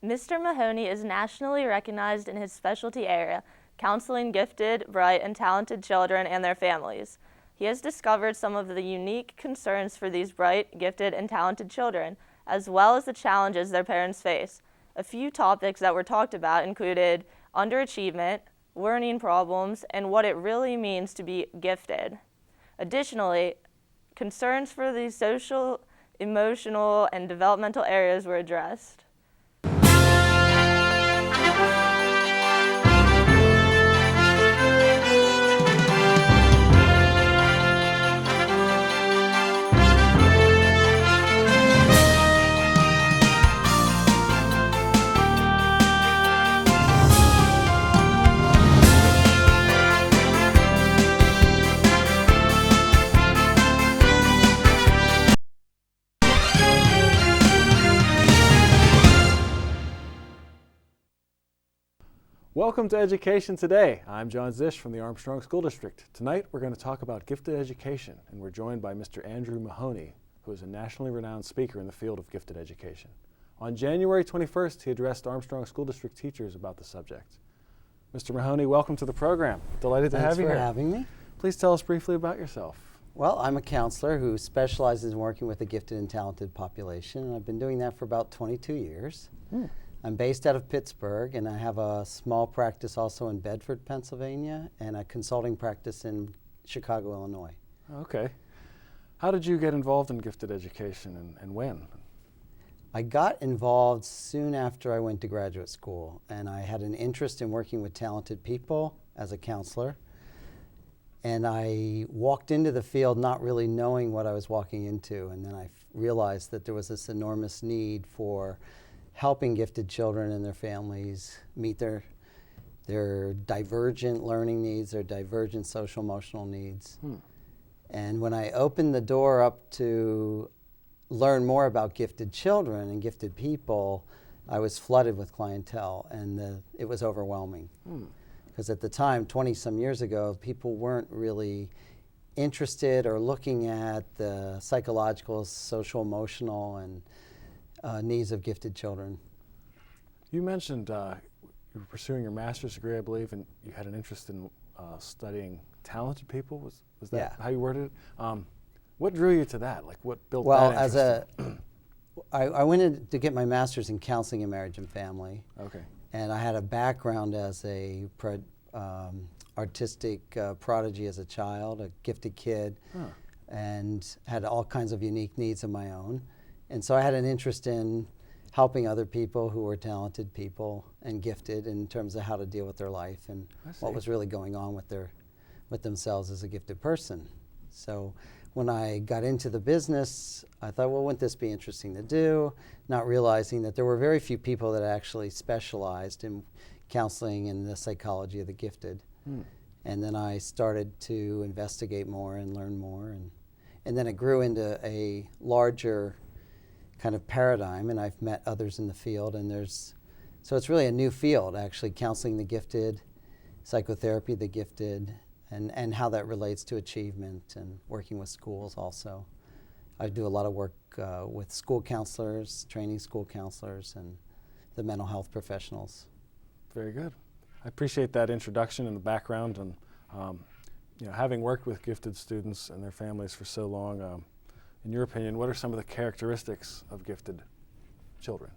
Mr. Mahoney is nationally recognized in his specialty area, counseling gifted, bright, and talented children and their families. He has discovered some of the unique concerns for these bright, gifted, and talented children, as well as the challenges their parents face. A few topics that were talked about included underachievement, learning problems, and what it really means to be gifted. Additionally, concerns for the social, emotional, and developmental areas were addressed. Welcome to Education Today. I'm John Zish from the Armstrong School District. Tonight we're going to talk about gifted education, and we're joined by Mr. Andrew Mahoney, who is a nationally renowned speaker in the field of gifted education. On January 21st, he addressed Armstrong School District teachers about the subject. Mr. Mahoney, welcome to the program. Delighted to have you here. Thanks for having me. Please tell us briefly about yourself. Well, I'm a counselor who specializes in working with the gifted and talented population, and I've been doing that for about 22 years. I'm based out of Pittsburgh, and I have a small practice also in Bedford, Pennsylvania, and a consulting practice in Chicago, Illinois. Okay. How did you get involved in gifted education and when? I got involved soon after I went to graduate school, and I had an interest in working with talented people as a counselor. And I walked into the field not really knowing what I was walking into, and then I realized that there was this enormous need for helping gifted children and their families meet their divergent learning needs, their divergent social emotional needs. And when I opened the door up to learn more about gifted children and gifted people, I was flooded with clientele, and it was overwhelming. Because at the time, 20-some years ago, people weren't really interested or looking at the psychological, social, emotional, and needs of gifted children. You mentioned you were pursuing your master's degree, I believe, and you had an interest in studying talented people. Was that how you worded it? What drew you to that? Like, what built that interest? I went in to get my master's in counseling and marriage and family. Okay. And I had a background as a artistic prodigy as a child, a gifted kid, and had all kinds of unique needs of my own. And so I had an interest in helping other people who were talented people and gifted in terms of how to deal with their life and what was really going on with themselves as a gifted person. So when I got into the business, I thought, well, wouldn't this be interesting to do? Not realizing that there were very few people that actually specialized in counseling and the psychology of the gifted. And then I started to investigate more and learn more. And then it grew into a larger kind of paradigm, and I've met others in the field, and so it's really a new field, actually, counseling the gifted, psychotherapy, the gifted, and how that relates to achievement, and working with schools also. I do a lot of work with school counselors, training school counselors, and the mental health professionals. Very good. I appreciate that introduction and the background, and having worked with gifted students and their families for so long, in your opinion, what are some of the characteristics of gifted children?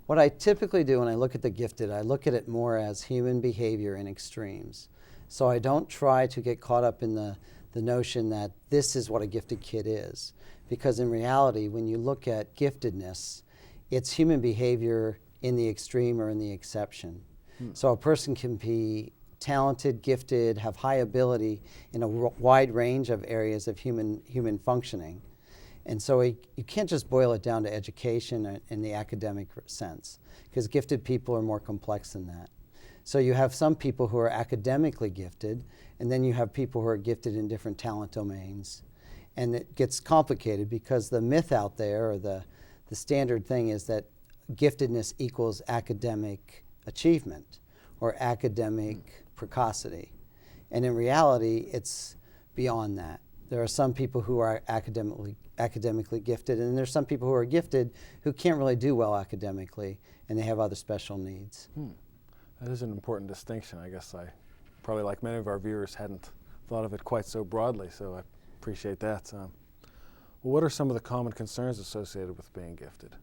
What I typically do when I look at the gifted, I look at it more as human behavior in extremes. So I don't try to get caught up in the notion that this is what a gifted kid is. Because in reality, when you look at giftedness, it's human behavior in the extreme or in the exception. So a person can be talented, gifted, have high ability in a wide range of areas of human functioning. And so you can't just boil it down to education in the academic sense, because gifted people are more complex than that. So you have some people who are academically gifted, and then you have people who are gifted in different talent domains. And it gets complicated because the myth out there, or the standard thing, is that giftedness equals academic achievement or academic precocity. And in reality, it's beyond that. There are some people who are academically gifted, and there's some people who are gifted who can't really do well academically, and they have other special needs. That is an important distinction. I guess I probably, like many of our viewers, hadn't thought of it quite so broadly, so I appreciate that. Well, what are some of the common concerns associated with being gifted?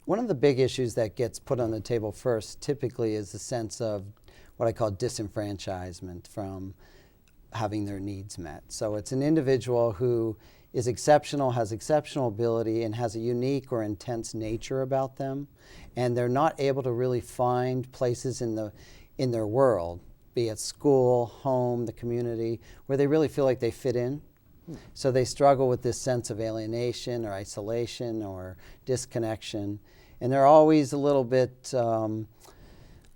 One of the big issues that gets put on the table first typically is the sense of what I call disenfranchisement from having their needs met. So it's an individual who is exceptional, has exceptional ability, and has a unique or intense nature about them, and they're not able to really find places in their world, be it school, home, the community, where they really feel like they fit in. So they struggle with this sense of alienation or isolation or disconnection, and they're always a little bit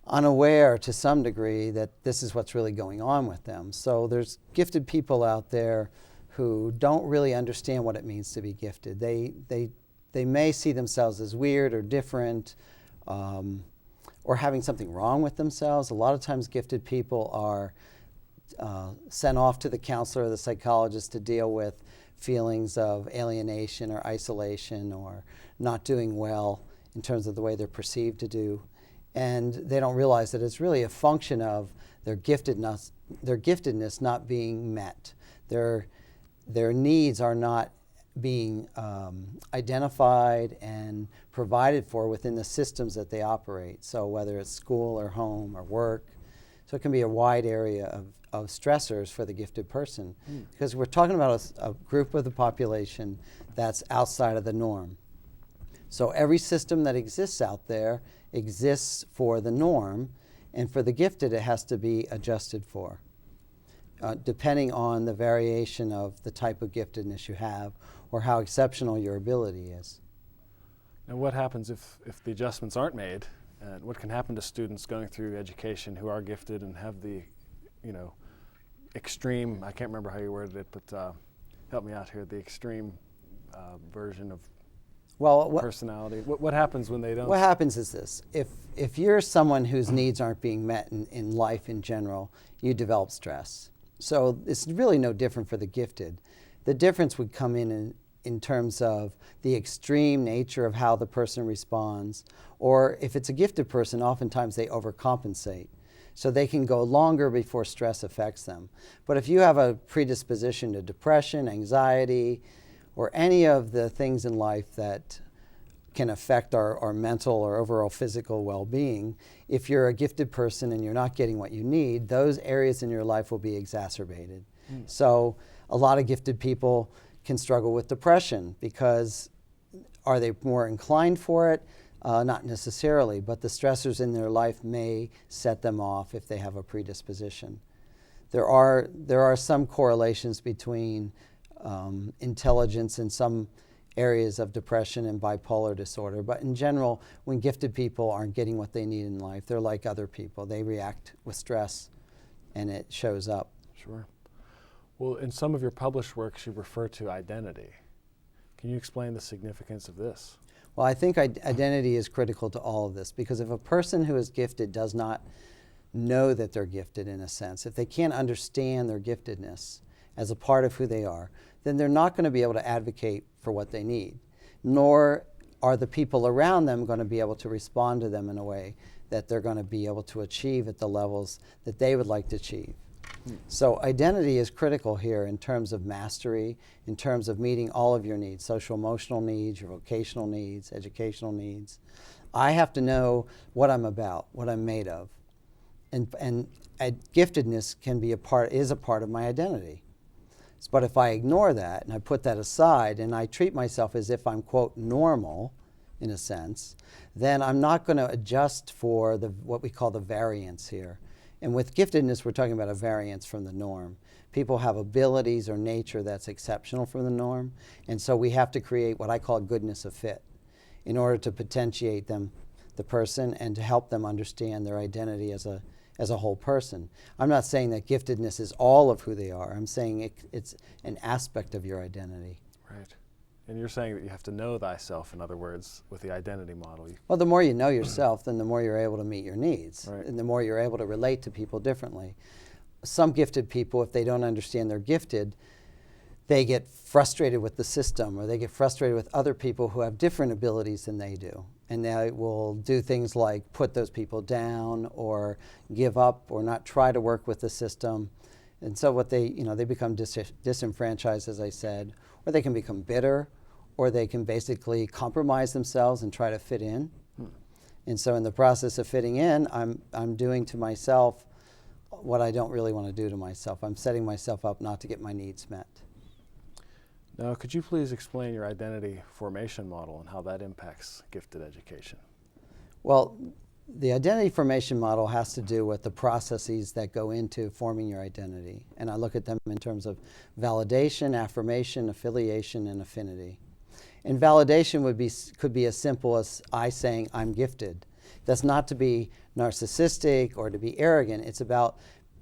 unaware to some degree that this is what's really going on with them. So there's gifted people out there who don't really understand what it means to be gifted. They may see themselves as weird or different, or having something wrong with themselves. A lot of times gifted people are sent off to the counselor or the psychologist to deal with feelings of alienation or isolation or not doing well in terms of the way they're perceived to do. And they don't realize that it's really a function of their giftedness not being met. Their needs are not being identified and provided for within the systems that they operate. So whether it's school or home or work. So it can be a wide area of stressors for the gifted person. Because we're talking about a group of the population that's outside of the norm. So every system that exists out there exists for the norm, and for the gifted it has to be adjusted for, depending on the variation of the type of giftedness you have or how exceptional your ability is. And what happens if the adjustments aren't made? And what can happen to students going through education who are gifted and have the, extreme, I can't remember how you worded it, but help me out here, the extreme version of personality. What happens when they don't? What happens is this. If you're someone whose needs aren't being met in life in general, you develop stress. So it's really no different for the gifted. The difference would come in terms of the extreme nature of how the person responds, or if it's a gifted person, oftentimes they overcompensate. So they can go longer before stress affects them. But if you have a predisposition to depression, anxiety, or any of the things in life that can affect our mental or overall physical well-being, if you're a gifted person and you're not getting what you need, those areas in your life will be exacerbated. So a lot of gifted people can struggle with depression because are they more inclined for it? Not necessarily, but the stressors in their life may set them off if they have a predisposition. There are some correlations between intelligence in some areas of depression and bipolar disorder. But in general, when gifted people aren't getting what they need in life, they're like other people. They react with stress and it shows up. Sure. Well, in some of your published works, you refer to identity. Can you explain the significance of this? Well, I think identity is critical to all of this, because if a person who is gifted does not know that they're gifted in a sense, if they can't understand their giftedness as a part of who they are, then they're not going to be able to advocate for what they need, nor are the people around them going to be able to respond to them in a way that they're going to be able to achieve at the levels that they would like to achieve. So identity is critical here in terms of mastery, in terms of meeting all of your needs, social emotional needs, your vocational needs, educational needs. I have to know what I'm about, what I'm made of. And giftedness is a part of my identity. But if I ignore that and I put that aside and I treat myself as if I'm, quote, normal, in a sense, then I'm not going to adjust for what we call the variance here. And with giftedness, we're talking about a variance from the norm. People have abilities or nature that's exceptional from the norm, and so we have to create what I call goodness of fit in order to potentiate them, the person, and to help them understand their identity as a whole person. I'm not saying that giftedness is all of who they are. I'm saying it's an aspect of your identity. Right. And you're saying that you have to know thyself, in other words, with the identity model. Well, the more you know yourself, then the more you're able to meet your needs, right, and the more you're able to relate to people differently. Some gifted people, if they don't understand they're gifted, they get frustrated with the system, or they get frustrated with other people who have different abilities than they do. And they will do things like put those people down or give up or not try to work with the system. And so what they become disenfranchised, as I said, or they can become bitter, or they can basically compromise themselves and try to fit in. And so in the process of fitting in, I'm doing to myself what I don't really want to do to myself. I'm setting myself up not to get my needs met. Now, could you please explain your identity formation model and how that impacts gifted education? Well, the identity formation model has to do with the processes that go into forming your identity. And I look at them in terms of validation, affirmation, affiliation, and affinity. And validation could be as simple as I saying I'm gifted. That's not to be narcissistic or to be arrogant. It's about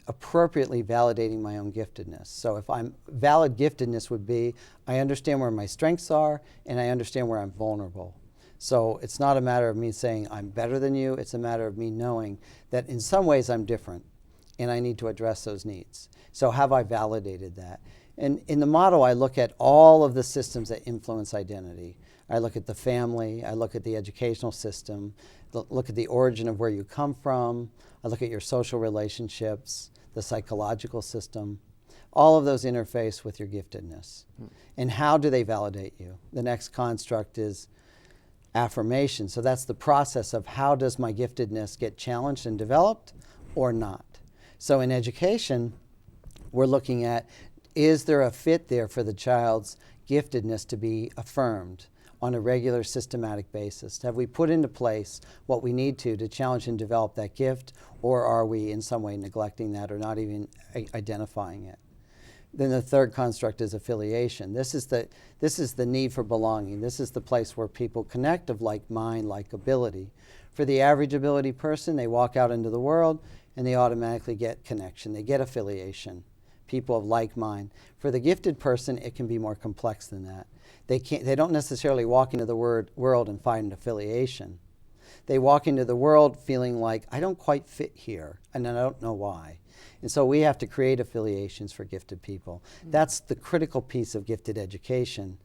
appropriately validating my own giftedness. So valid giftedness would be, I understand where my strengths are and I understand where I'm vulnerable. So it's not a matter of me saying I'm better than you, it's a matter of me knowing that in some ways I'm different and I need to address those needs. So have I validated that? And in the model, I look at all of the systems that influence identity. I look at the family, I look at the educational system, look at the origin of where you come from, I look at your social relationships, the psychological system. All of those interface with your giftedness. And how do they validate you? The next construct is affirmation. So that's the process of how does my giftedness get challenged and developed or not. So in education, we're looking at, is there a fit there for the child's giftedness to be affirmed on a regular systematic basis? Have we put into place what we need to challenge and develop that gift, or are we in some way neglecting that or not even identifying it? Then the third construct is affiliation. This is the need for belonging. This is the place where people connect of like mind, like ability. For the average ability person, they walk out into the world and they automatically get connection. They get affiliation. People of like mind. For the gifted person, it can be more complex than that. They don't necessarily walk into the world and find affiliation. They walk into the world feeling like, I don't quite fit here, and I don't know why. And so we have to create affiliations for gifted people. That's the critical piece of gifted education.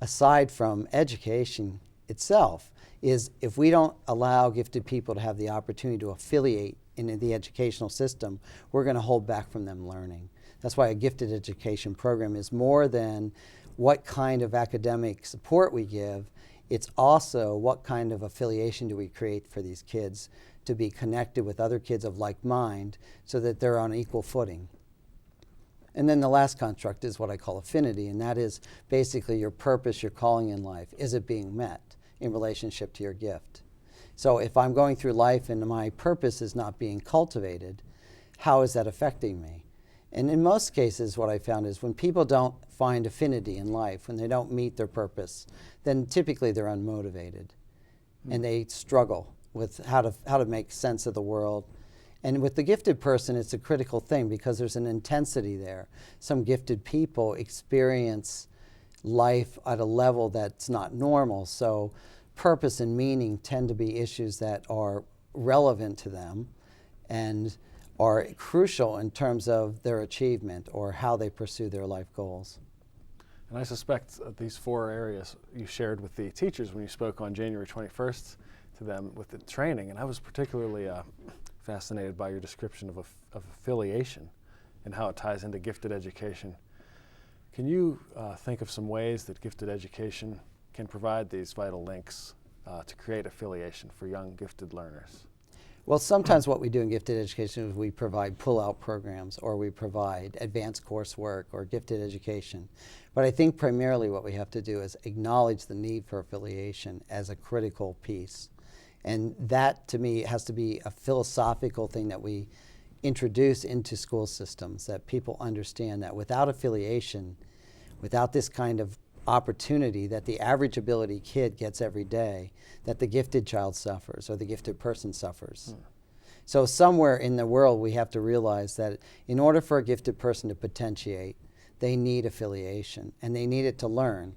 Aside from education itself, is if we don't allow gifted people to have the opportunity to affiliate in the educational system, we're going to hold back from them learning. That's why a gifted education program is more than what kind of academic support we give. It's also what kind of affiliation do we create for these kids to be connected with other kids of like mind so that they're on equal footing. And then the last construct is what I call affinity, and that is basically your purpose, your calling in life. Is it being met in relationship to your gift? So if I'm going through life and my purpose is not being cultivated, how is that affecting me? And in most cases, what I found is when people don't find affinity in life, when they don't meet their purpose, then typically they're unmotivated and they struggle with how to make sense of the world. And with the gifted person, it's a critical thing because there's an intensity there. Some gifted people experience life at a level that's not normal. So purpose and meaning tend to be issues that are relevant to them and are crucial in terms of their achievement or how they pursue their life goals. And I suspect these 4 areas you shared with the teachers when you spoke on January 21st to them with the training, and I was particularly fascinated by your description of affiliation and how it ties into gifted education. Can you think of some ways that gifted education can provide these vital links to create affiliation for young gifted learners? Well, sometimes what we do in gifted education is we provide pull-out programs or we provide advanced coursework or gifted education. But I think primarily what we have to do is acknowledge the need for affiliation as a critical piece. And that, to me, has to be a philosophical thing that we introduce into school systems, that people understand that without affiliation, without this kind of opportunity that the average ability kid gets every day, that the gifted child suffers or the gifted person suffers. So somewhere in the world we have to realize that in order for a gifted person to potentiate, they need affiliation and they need it to learn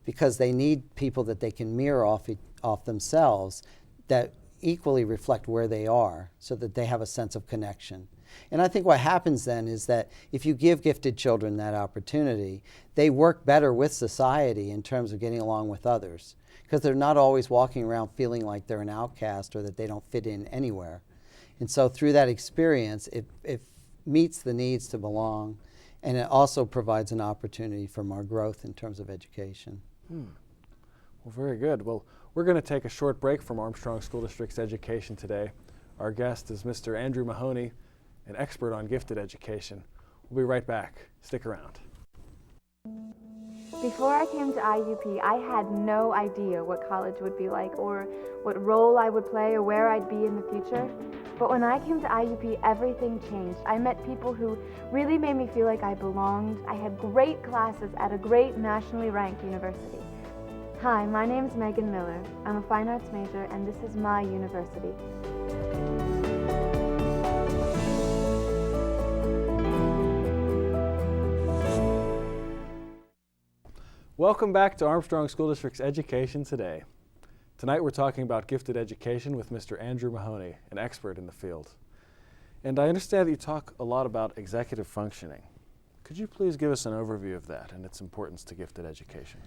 because they need people that they can mirror off themselves that equally reflect where they are so that they have a sense of connection. And I think what happens then is that if you give gifted children that opportunity, they work better with society in terms of getting along with others, because they're not always walking around feeling like they're an outcast or that they don't fit in anywhere. And so through that experience, it meets the needs to belong, and it also provides an opportunity for more growth in terms of education. Well, very good. Well, we're going to take a short break from Armstrong School District's education today. Our guest is Mr. Andrew Mahoney, an expert on gifted education. We'll be right back. Stick around. Before I came to IUP, I had no idea what college would be like or what role I would play or where I'd be in the future. But when I came to IUP, everything changed. I met people who really made me feel like I belonged. I had great classes at a great nationally ranked university. Hi, my name is Megan Miller. I'm a fine arts major, and this is my university. Welcome back to Armstrong School District's Education Today. Tonight we're talking about gifted education with Mr. Andrew Mahoney, an expert in the field. And I understand that you talk a lot about executive functioning. Could you please give us an overview of that and its importance to gifted education?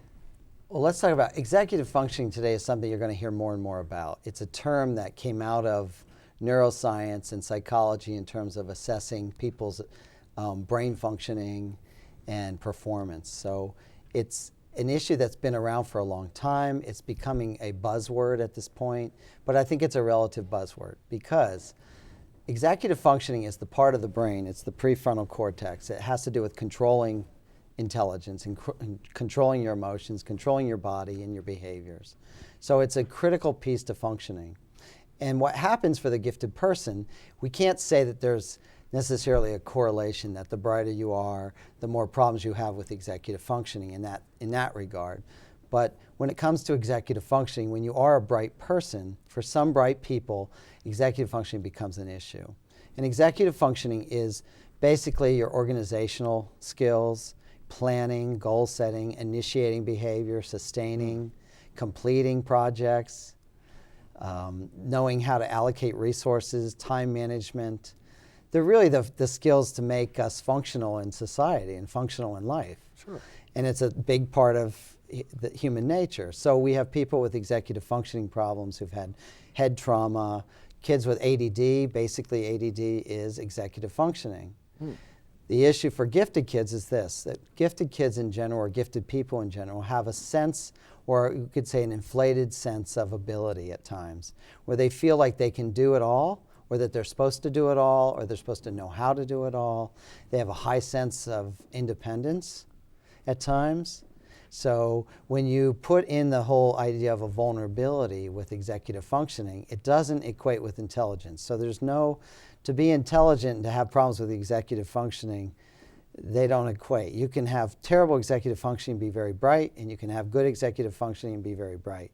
Well, let's talk about executive functioning today. Is something you're going to hear more and more about. It's a term that came out of neuroscience and psychology in terms of assessing people's brain functioning and performance. So it's an issue that's been around for a long time. It's becoming a buzzword at this point, but I think it's a relative buzzword because executive functioning is the part of the brain, it's the prefrontal cortex. It has to do with controlling intelligence and controlling your emotions, controlling your body and your behaviors. So it's a critical piece to functioning. And what happens for the gifted person, we can't say that there's necessarily a correlation that the brighter you are, the more problems you have with executive functioning in that regard. But when it comes to executive functioning, when you are a bright person, for some bright people, executive functioning becomes an issue. And executive functioning is basically your organizational skills, planning, goal setting, initiating behavior, sustaining, completing projects, knowing how to allocate resources, time management. They're really the skills to make us functional in society and functional in life. Sure. And it's a big part of the human nature. So we have people with executive functioning problems who've had head trauma, kids with ADD. Basically, ADD is executive functioning. The issue for gifted kids is this, that gifted kids in general, or gifted people in general, have a sense, or you could say an inflated sense of ability at times, where they feel like they can do it all, or that they're supposed to do it all, or they're supposed to know how to do it all. They have a high sense of independence at times. So when you put in the whole idea of a vulnerability with executive functioning, it doesn't equate with intelligence. So there's no, to be intelligent and to have problems with executive functioning, they don't equate. You can have terrible executive functioning and be very bright, and you can have good executive functioning and be very bright.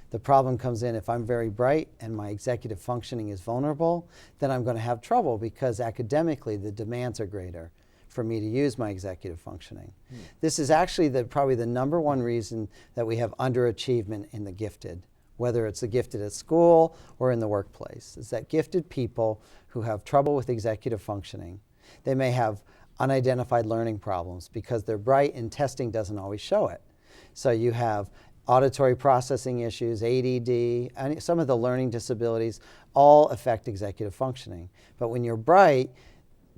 The problem comes in if I'm very bright and my executive functioning is vulnerable, then I'm going to have trouble because academically the demands are greater for me to use my executive functioning. This is actually probably the number one reason that we have underachievement in the gifted, whether it's the gifted at school or in the workplace, is that gifted people who have trouble with executive functioning, they may have unidentified learning problems because they're bright and testing doesn't always show it. So you have auditory processing issues, ADD, and some of the learning disabilities all affect executive functioning. But when you're bright,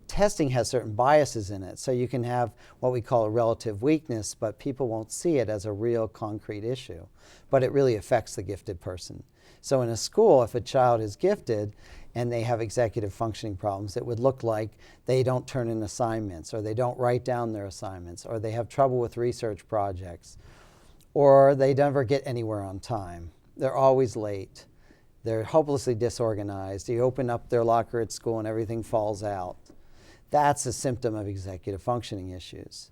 testing has certain biases in it. So you can have what we call a relative weakness, but people won't see it as a real concrete issue. But it really affects the gifted person. So in a school, if a child is gifted and they have executive functioning problems, it would look like they don't turn in assignments, or they don't write down their assignments, or they have trouble with research projects, or they never get anywhere on time. They're always late. They're hopelessly disorganized. You open up their locker at school and everything falls out. That's a symptom of executive functioning issues.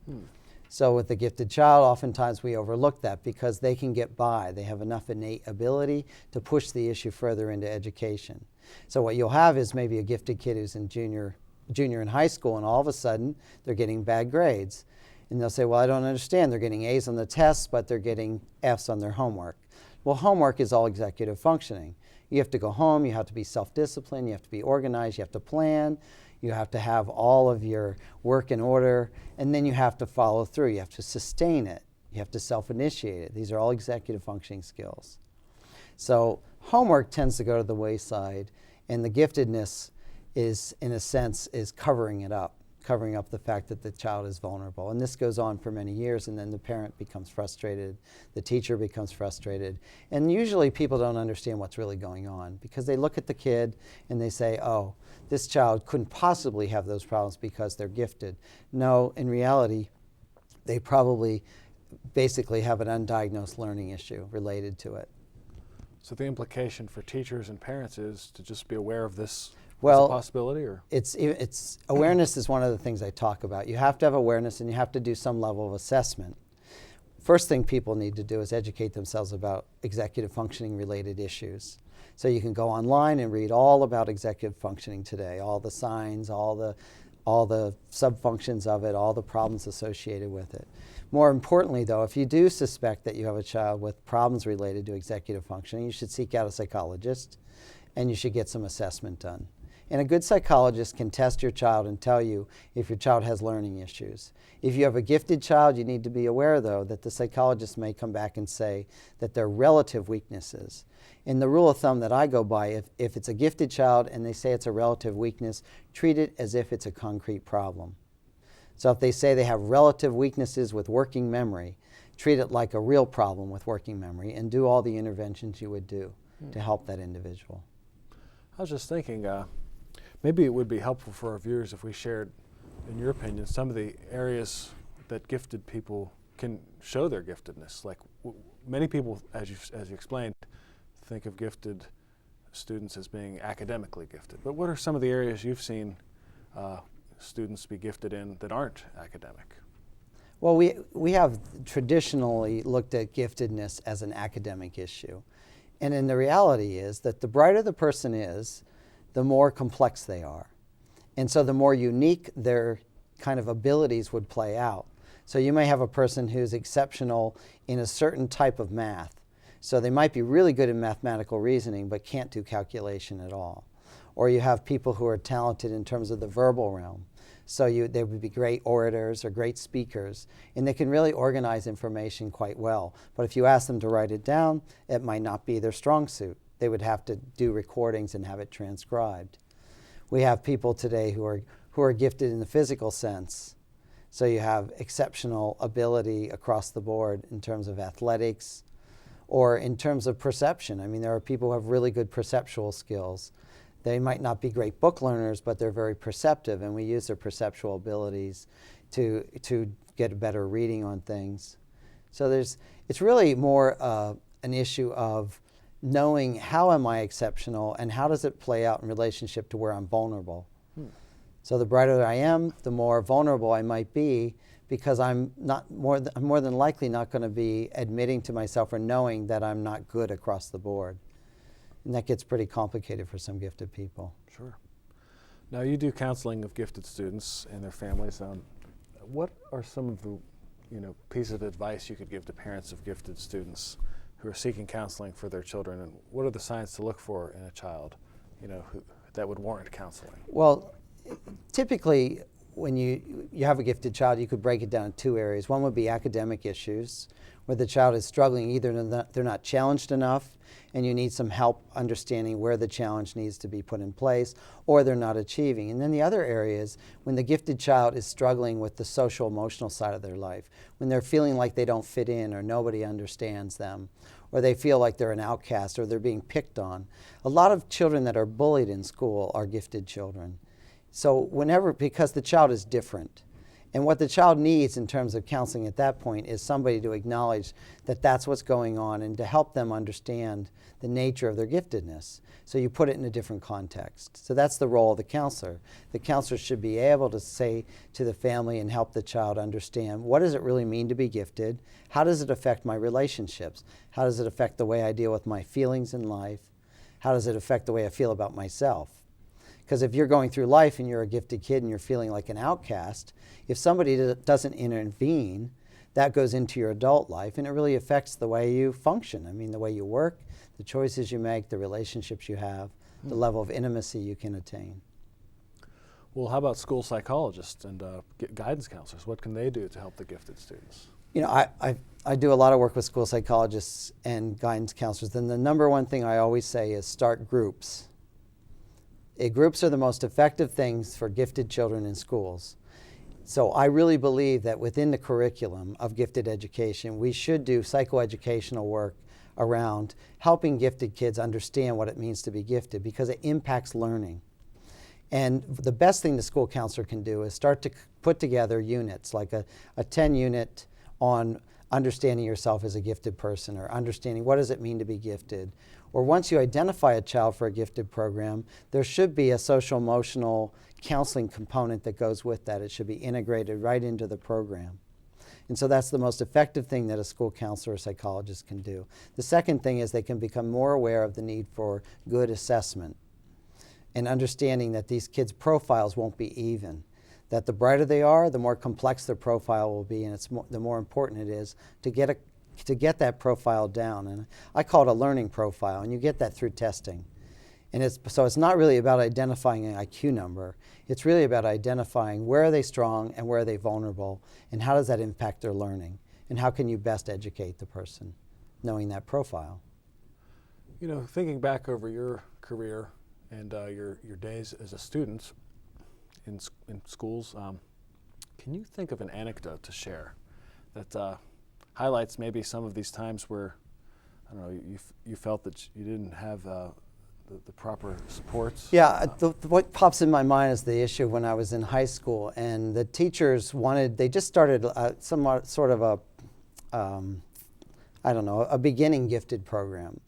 So with the gifted child, oftentimes we overlook that because they can get by. They have enough innate ability to push the issue further into education. So what you'll have is maybe a gifted kid who's in junior in high school, and all of a sudden they're getting bad grades. And they'll say, well, I don't understand. They're getting A's on the tests, but they're getting F's on their homework. Well, homework is all executive functioning. You have to go home, you have to be self-disciplined, you have to be organized, you have to plan, you have to have all of your work in order, and then you have to follow through. You have to sustain it. You have to self-initiate it. These are all executive functioning skills. So homework tends to go to the wayside, and the giftedness is, in a sense, is covering it up, covering up the fact that the child is vulnerable. And this goes on for many years, and then the parent becomes frustrated, the teacher becomes frustrated, and usually people don't understand what's really going on because they look at the kid and they say, oh, this child couldn't possibly have those problems because they're gifted. No, in reality, they probably basically have an undiagnosed learning issue related to it. So the implication for teachers and parents is to just be aware of this Well, as a possibility, or? It's awareness is one of the things I talk about. You have to have awareness and you have to do some level of assessment. First thing people need to do is educate themselves about executive functioning related issues. So you can go online and read all about executive functioning today, all the signs, all the subfunctions of it, all the problems associated with it. More importantly, though, if you do suspect that you have a child with problems related to executive functioning, you should seek out a psychologist and you should get some assessment done. And a good psychologist can test your child and tell you if your child has learning issues. If you have a gifted child, you need to be aware, though, that the psychologist may come back and say that there are relative weaknesses. And the rule of thumb that I go by, if it's a gifted child and they say it's a relative weakness, treat it as if it's a concrete problem. So if they say they have relative weaknesses with working memory, treat it like a real problem with working memory and do all the interventions you would do to help that individual. I was just thinking, maybe it would be helpful for our viewers if we shared, in your opinion, some of the areas that gifted people can show their giftedness. Like many people, as you explained, think of gifted students as being academically gifted. But what are some of the areas you've seen students be gifted in that aren't academic? Well, we have traditionally looked at giftedness as an academic issue. And then the reality is that the brighter the person is, the more complex they are. And so the more unique their kind of abilities would play out. So you may have a person who's exceptional in a certain type of math. So they might be really good in mathematical reasoning but can't do calculation at all. Or you have people who are talented in terms of the verbal realm. So they would be great orators or great speakers, and they can really organize information quite well. But if you ask them to write it down, it might not be their strong suit. They would have to do recordings and have it transcribed. We have people today who are gifted in the physical sense. So you have exceptional ability across the board in terms of athletics or in terms of perception. I mean, there are people who have really good perceptual skills. They might not be great book learners, but they're very perceptive, and we use their perceptual abilities to get a better reading on things. So it's really more an issue of knowing how am I exceptional and how does it play out in relationship to where I'm vulnerable. So the brighter I am, the more vulnerable I might be, because I'm more than likely not going to be admitting to myself or knowing that I'm not good across the board. And that gets pretty complicated for some gifted people. Sure. Now you do counseling of gifted students and their families. What are some of the pieces of advice you could give to parents of gifted students who are seeking counseling for their children, and what are the signs to look for in a child that would warrant counseling? Well, typically when you have a gifted child, you could break it down in two areas. One would be academic issues, where the child is struggling. Either they're not challenged enough and you need some help understanding where the challenge needs to be put in place, or they're not achieving. And then the other area is when the gifted child is struggling with the social emotional side of their life, when they're feeling like they don't fit in or nobody understands them, or they feel like they're an outcast or they're being picked on. A lot of children that are bullied in school are gifted children. So because the child is different. And what the child needs in terms of counseling at that point is somebody to acknowledge that that's what's going on and to help them understand the nature of their giftedness. So you put it in a different context. So that's the role of the counselor. The counselor should be able to say to the family and help the child understand, what does it really mean to be gifted? How does it affect my relationships? How does it affect the way I deal with my feelings in life? How does it affect the way I feel about myself? Because if you're going through life and you're a gifted kid and you're feeling like an outcast, if somebody doesn't intervene, that goes into your adult life, and it really affects the way you function. I mean, the way you work, the choices you make, the relationships you have, the level of intimacy you can attain. Well, how about school psychologists and guidance counselors? What can they do to help the gifted students? You know, I do a lot of work with school psychologists and guidance counselors, and the number one thing I always say is start groups. Groups are the most effective things for gifted children in schools. So I really believe that within the curriculum of gifted education, we should do psychoeducational work around helping gifted kids understand what it means to be gifted, because it impacts learning. And the best thing the school counselor can do is start to put together units, like a 10-unit on understanding yourself as a gifted person, or understanding what does it mean to be gifted. Or once you identify a child for a gifted program, there should be a social-emotional counseling component that goes with that. It should be integrated right into the program. And so that's the most effective thing that a school counselor or psychologist can do. The second thing is they can become more aware of the need for good assessment and understanding that these kids' profiles won't be even. That the brighter they are, the more complex their profile will be, and the more important it is to get that profile down. And I call it a learning profile, and you get that through testing. And so it's not really about identifying an IQ number. It's really about identifying where are they strong and where are they vulnerable, and how does that impact their learning, and how can you best educate the person, knowing that profile. You know, thinking back over your career and your days as a student in schools, can you think of an anecdote to share that highlights maybe some of these times where, I don't know, you felt that you didn't have the proper supports? Yeah, what pops in my mind is the issue when I was in high school, and the teachers they just started somewhat sort of a beginning gifted program.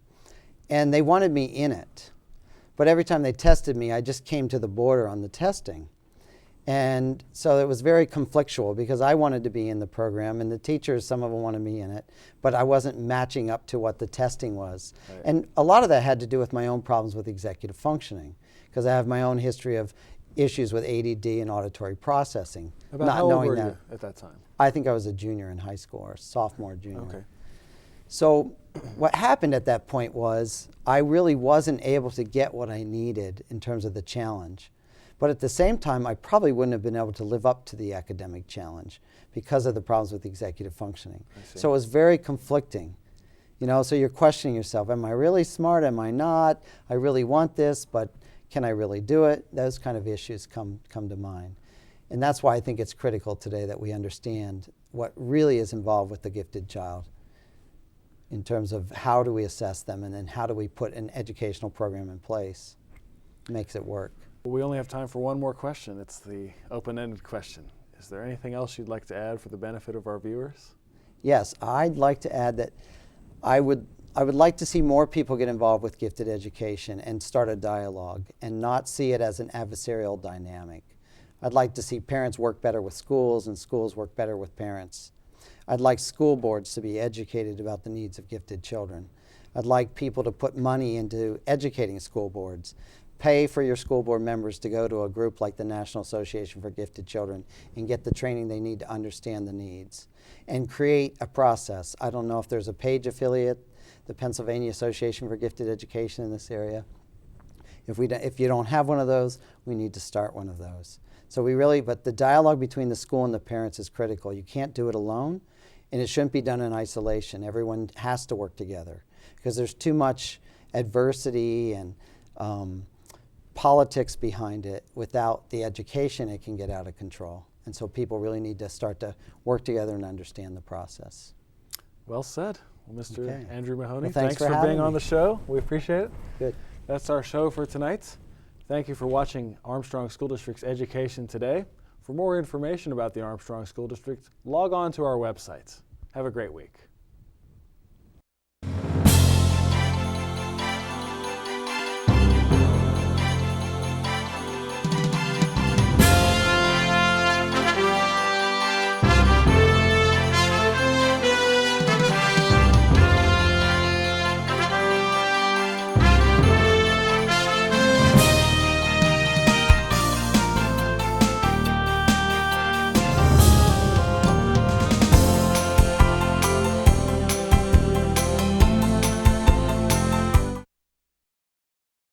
And they wanted me in it. But every time they tested me, I just came to the border on the testing. And so it was very conflictual, because I wanted to be in the program, and the teachers, some of them wanted me in it, but I wasn't matching up to what the testing was. Right. And a lot of that had to do with my own problems with executive functioning, because I have my own history of issues with ADD and auditory processing. About how old were you at that time? I think I was a junior in high school, or sophomore, junior. Okay. So what happened at that point was I really wasn't able to get what I needed in terms of the challenge. But at the same time, I probably wouldn't have been able to live up to the academic challenge because of the problems with executive functioning. So it was very conflicting. You know, so you're questioning yourself, am I really smart, am I not? I really want this, but can I really do it? Those kind of issues come to mind. And that's why I think it's critical today that we understand what really is involved with the gifted child in terms of how do we assess them, and then how do we put an educational program in place that makes it work. We only have time for one more question. It's the open-ended question. Is there anything else you'd like to add for the benefit of our viewers? Yes, I'd like to add that I would like to see more people get involved with gifted education and start a dialogue, and not see it as an adversarial dynamic. I'd like to see parents work better with schools, and schools work better with parents. I'd like school boards to be educated about the needs of gifted children. I'd like people to put money into educating school boards. Pay for your school board members to go to a group like the National Association for Gifted Children and get the training they need to understand the needs. And create a process. I don't know if there's a PAGE affiliate, the Pennsylvania Association for Gifted Education in this area. If you don't have one of those, we need to start one of those. So but the dialogue between the school and the parents is critical. You can't do it alone, and it shouldn't be done in isolation. Everyone has to work together, because there's too much adversity and politics behind it. Without the education, it can get out of control. And so people really need to start to work together and understand the process. Well said. Well, Mr. Andrew Mahoney, well, thanks for being on the show. We appreciate it. Good. That's our show for tonight. Thank you for watching Armstrong School District's Education Today. For more information about the Armstrong School District, log on to our website. Have a great week.